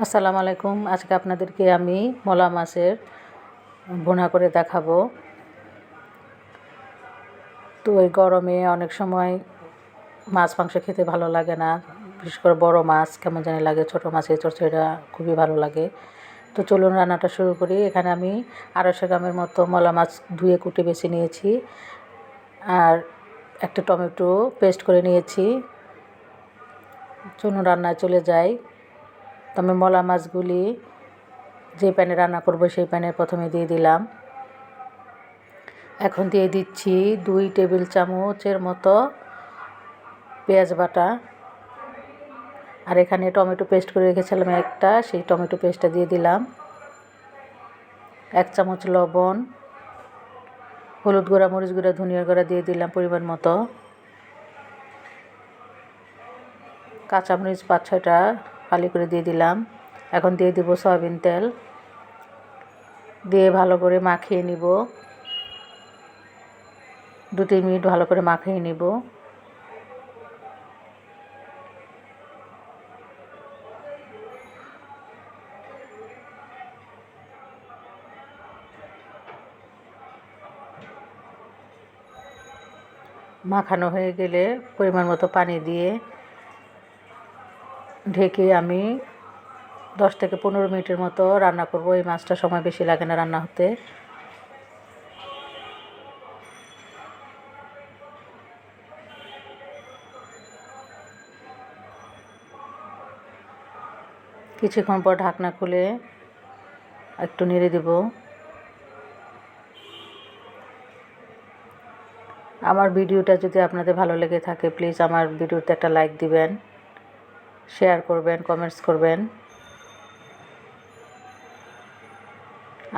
আসসালামু আলাইকুম। আজকে আপনাদেরকে আমি মলা মাছের ভুনা করে দেখাবো। তো এই গরমে অনেক সময় মাছ মাংস খেতে ভালো লাগে না, বিশেষ করে বড় মাছ কেমন জানি লাগে, ছোটো মাছের চচ্চড়িটা খুবই ভালো লাগে। তো চলুন রান্নাটা শুরু করি। এখানে আমি 250 গ্রামের মতো মলা মাছ ধুয়ে কুটে বেছে নিয়েছি, আর একটা টমেটো পেস্ট করে নিয়েছি। চলুন রান্নায় চলে যাই। তো আমি মলা মাছগুলি যে প্যানে রান্না করব সেই প্যানে প্রথমে দিয়ে দিলাম। এখন দিয়ে দিচ্ছি 2 টেবিল চামচের মতো পেঁয়াজ বাটা, আর এখানে টমেটো পেস্ট করে রেখেছিলাম একটা, সেই টমেটো পেস্টটা দিয়ে দিলাম। 1 চামচ লবণ, হলুদ গুঁড়া, মরিচ গুঁড়া, ধনিয়ার গুঁড়া দিয়ে দিলাম পরিমাণ মতো। কাঁচামরিচ 5-6টা ফালি করে দিয়ে দিলাম। এখন দিয়ে দেব সয়াবিন তেল, দিয়ে ভালো করে মাখিয়ে নিব। 2-3 মিনিট ভালো করে মাখিয়ে নিব। মাখানো হয়ে গেলে পরিমাণ মতো পানি দিয়ে ঢেকে আমি 10 থেকে 15 মিনিটের মতো রান্না করব। এই মাছটা সময় বেশি লাগে না রান্না হতে। কিছুক্ষণ পর ঢাকনা খুলে একটু নেড়ে দেব। আমার ভিডিওটা যদি আপনাদের ভালো লেগে থাকে, প্লিজ আমার ভিডিওতে একটা লাইক দিবেন, শেয়ার করবেন, কমেন্টস করবেন।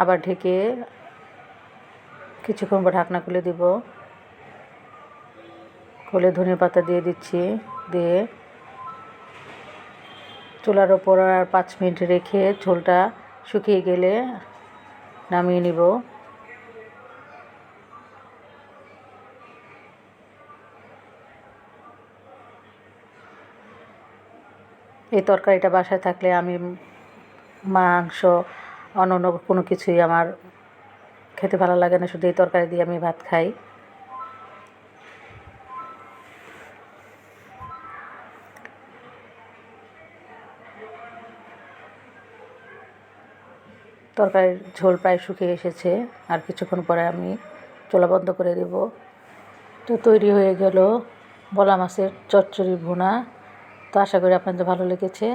আবার ঢেকে কিছুক্ষণ পর ঢাকনা খুলে দিব। খুলে ধনিয়া পাতা দিয়ে দিচ্ছি, দিয়ে চুলার ওপর আর 5 মিনিট রেখে ঝোলটা শুকিয়ে গেলে নামিয়ে নিব। এই তরকারিটা বাসায় থাকলে আমি মাংস অন্য কোনো কিছুই আমার খেতে ভালো লাগে না, শুধু এই তরকারি দিয়ে আমি ভাত খাই। তরকারির ঝোল প্রায় শুকিয়ে এসেছে, আর কিছুক্ষণ পরে আমি চুলা বন্ধ করে দেব। তো তৈরি হয়ে গেল মলা মাছের চচ্চড়ি ভুনা। তো আশা করি আপনাদের ভালো লেগেছে।